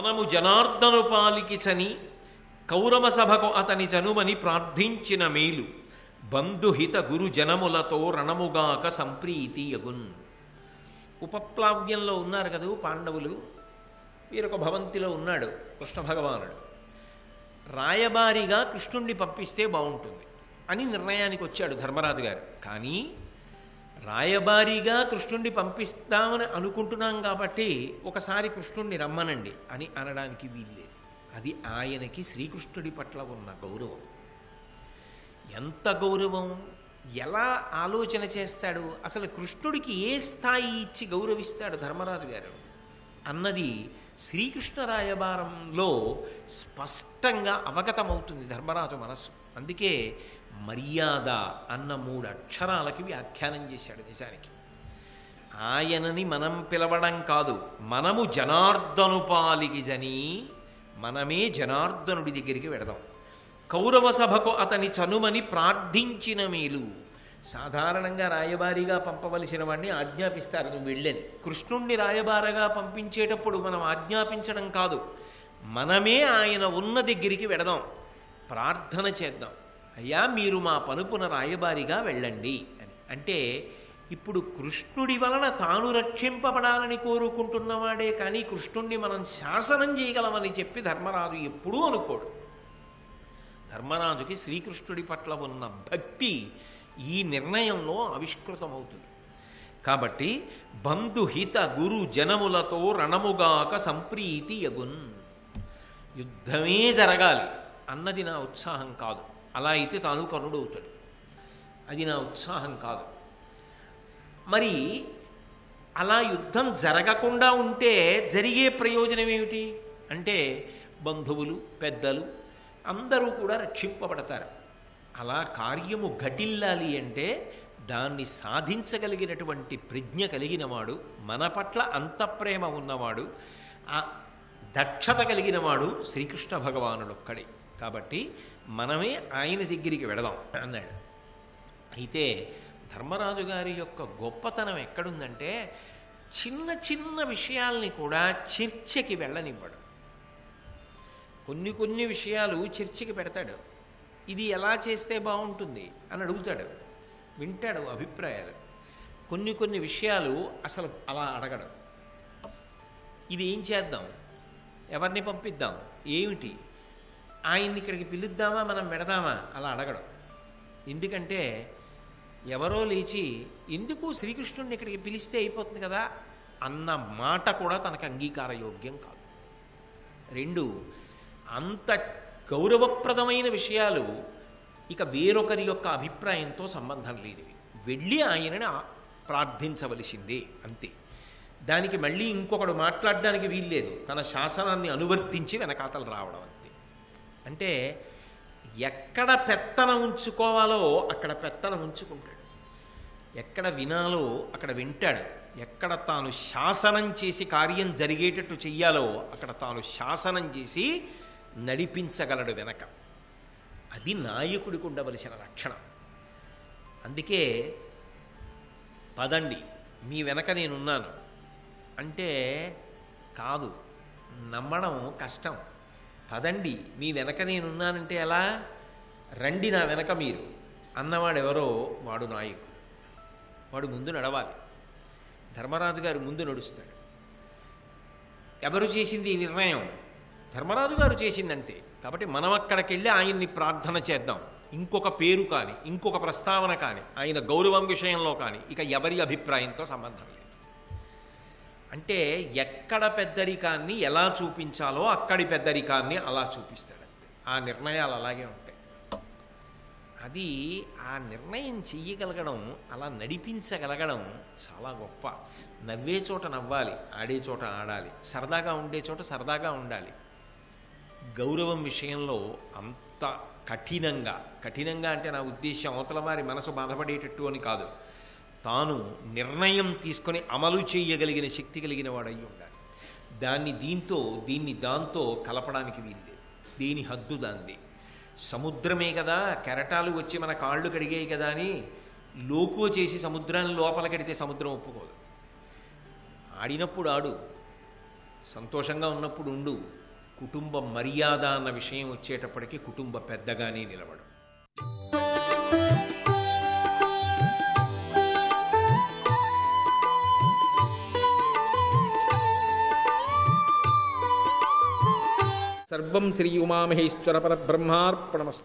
మనము జనార్దను పాలికిచని కౌరవ సభకు అతని చనుమని ప్రార్థించిన మేలు బంధుహిత గురు జనములతో రణముగాక సంప్రీతి యగున్. ఉపప్లావ్యంలో ఉన్నారు కదా పాండవులు, వీరొక భవంతిలో ఉన్నాడు కృష్ణ భగవానుడు. రాయబారిగా కృష్ణుణ్ణి పంపిస్తే బాగుంటుంది అని నిర్ణయానికి వచ్చాడు ధర్మరాజు గారు. కానీ రాయబారిగా కృష్ణుణ్ణి పంపిస్తామని అనుకుంటున్నాం కాబట్టి ఒకసారి కృష్ణుణ్ణి రమ్మనండి అని అనడానికి వీల్లేదు. అది ఆయనకి శ్రీకృష్ణుడి పట్ల ఉన్న గౌరవం. ఎంత గౌరవం! ఎలా ఆలోచన చేస్తాడు? అసలు కృష్ణుడికి ఏ స్థాయి ఇచ్చి గౌరవిస్తాడు ధర్మరాజు గారు అన్నది శ్రీకృష్ణ రాయబారంలో స్పష్టంగా అవగతమవుతుంది ధర్మరాజు మనస్సు. అందుకే మర్యాద అన్న 3 అక్షరాలకి వ్యాఖ్యానం చేశాడు. నిజానికి ఆయనని మనం పిలవడం కాదు, మనము జనార్దను పాలికి జని, మనమే జనార్దనుడి దగ్గరికి వెడదాం. కౌరవ సభకు అతని చనుమని ప్రార్థించిన మేలు. సాధారణంగా రాయబారిగా పంపవలసిన వాడిని ఆజ్ఞాపిస్తారు, నువ్వు వెళ్ళని. కృష్ణుణ్ణి రాయబారగా పంపించేటప్పుడు మనం ఆజ్ఞాపించడం కాదు, మనమే ఆయన ఉన్న దగ్గరికి వెడదాం, ప్రార్థన చేద్దాం. అయ్యా మీరు మా పనుపున రాయబారిగా వెళ్ళండి అని. అంటే ఇప్పుడు కృష్ణుడి వలన తాను రక్షింపబడాలని కోరుకుంటున్నవాడే కానీ కృష్ణుణ్ణి మనం శాసనం చేయగలమని చెప్పి ధర్మరాజు ఎప్పుడూ అనుకోడు. ధర్మరాజుకి శ్రీకృష్ణుడి పట్ల ఉన్న భక్తి ఈ నిర్ణయంలో ఆవిష్కృతమవుతుంది. కాబట్టి బంధుహిత గురు జనములతో రణముగాక సంప్రీతి యగున్. యుద్ధమే జరగాలి అన్నది నా ఉత్సాహం కాదు. అలా అయితే తాను కర్ణుడవుతాడు, అది నా ఉత్సాహం కాదు. మరి అలా యుద్ధం జరగకుండా ఉంటే జరిగే ప్రయోజనం ఏమిటి అంటే బంధువులు పెద్దలు అందరూ కూడా రక్షింపబడతారు. అలా కార్యము ఘటిల్లాలి అంటే దాన్ని సాధించగలిగినటువంటి ప్రజ్ఞ కలిగినవాడు, మన పట్ల అంత ప్రేమ ఉన్నవాడు, ఆ దక్షత కలిగినవాడు శ్రీకృష్ణ భగవానుడు ఒక్కడే. కాబట్టి మనమే ఆయన దగ్గరికి వెడదాం అన్నాడు. అయితే ధర్మరాజు గారి యొక్క గొప్పతనం ఎక్కడుందంటే చిన్న చిన్న విషయాల్ని కూడా చర్చకి వెళ్ళనివ్వడు. కొన్ని విషయాలు చర్చకి పెడతాడు. ఇది ఎలా చేస్తే బాగుంటుంది అని అడుగుతాడు, వింటాడు అభిప్రాయాలు. కొన్ని విషయాలు అసలు అలా అడగడు. ఇది ఏం చేద్దాం, ఎవరిని పంపిద్దాం, ఏమిటి, ఆయన్ని ఇక్కడికి పిలుద్దామా మనం పెడదామా అలా అడగడం. ఎందుకంటే ఎవరో లేచి ఎందుకు శ్రీకృష్ణుడిని ఇక్కడికి పిలిస్తే అయిపోతుంది కదా అన్న మాట కూడా తనకు అంగీకారయోగ్యం కాదు. 2, అంత గౌరవప్రదమైన విషయాలు ఇక వేరొకరి యొక్క అభిప్రాయంతో సంబంధం లేదు, వెళ్ళి ఆయనని ప్రార్థించవలసిందే అంతే. దానికి మళ్ళీ ఇంకొకడు మాట్లాడడానికి వీల్లేదు, తన శాసనాన్ని అనువర్తించి వెనకాతలు రావడం అంతే. అంటే ఎక్కడ పెత్తనం ఉంచుకోవాలో అక్కడ పెత్తనం ఉంచుకుంటాడు, ఎక్కడ వినాలో అక్కడ వింటాడు, ఎక్కడ తాను శాసనం చేసి కార్యం జరిగేటట్టు చెయ్యాలో అక్కడ తాను శాసనం చేసి నడిపించగలడు వెనక. అది నాయకుడికి ఉండవలసిన లక్షణం. అందుకే పదండి మీ వెనక నేనున్నాను అంటే కాదు, నమ్మడం కష్టం. పదండి మీ వెనక నేనున్నానంటే ఎలా, రండి నా వెనక మీరు అన్నవాడెవరో వాడు నాయకుడు, వాడు ముందు నడవాలి. ధర్మరాజు గారు ముందు నడుస్తాడు. ఎవరు చేసింది ఈ నిర్ణయం? ధర్మరాజు గారు చేసిందంతే. కాబట్టి మనం అక్కడికి వెళ్ళి ఆయన్ని ప్రార్థన చేద్దాం. ఇంకొక పేరు కానీ ఇంకొక ప్రస్తావన కానీ ఆయన గౌరవం విషయంలో కానీ ఇక ఎవరి అభిప్రాయంతో సంబంధం లేదు. అంటే ఎక్కడ పెద్దరికాన్ని ఎలా చూపించాలో అక్కడి పెద్దరికాన్ని అలా చూపిస్తాడంతే. ఆ నిర్ణయాలు అలాగే ఉంటాయి. అది ఆ నిర్ణయం చెయ్యగలగడం, అలా నడిపించగలగడం చాలా గొప్ప. నవ్వే చోట నవ్వాలి, ఆడే చోట ఆడాలి, సరదాగా ఉండే చోట సరదాగా ఉండాలి. గౌరవం విషయంలో అంత కఠినంగా అంటే నా ఉద్దేశం అవతల వారి మనసు బాధపడేటట్టు అని కాదు, తాను నిర్ణయం తీసుకొని అమలు చేయగలిగిన శక్తి కలిగిన వాడై ఉండాలి. దీన్ని దాంతో కలపడానికి వీల్లేదు. దీని హద్దు దాంది. సముద్రమే కదా, కెరటాలు వచ్చి మన కాళ్ళు కడిగాయి కదా అని లోకువ చేసి సముద్రాన్ని లోపల కడితే సముద్రం ఒప్పుకోదు. ఆడినప్పుడు ఆడు, సంతోషంగా ఉన్నప్పుడు ఉండు. కుటుంబ మర్యాద అన్న విషయం వచ్చేటప్పటికి కుటుంబ పెద్దగానే నిలబడు. సర్వం శ్రీ ఉమామహేశ్వర పరబ్రహ్మార్పణమస్తు.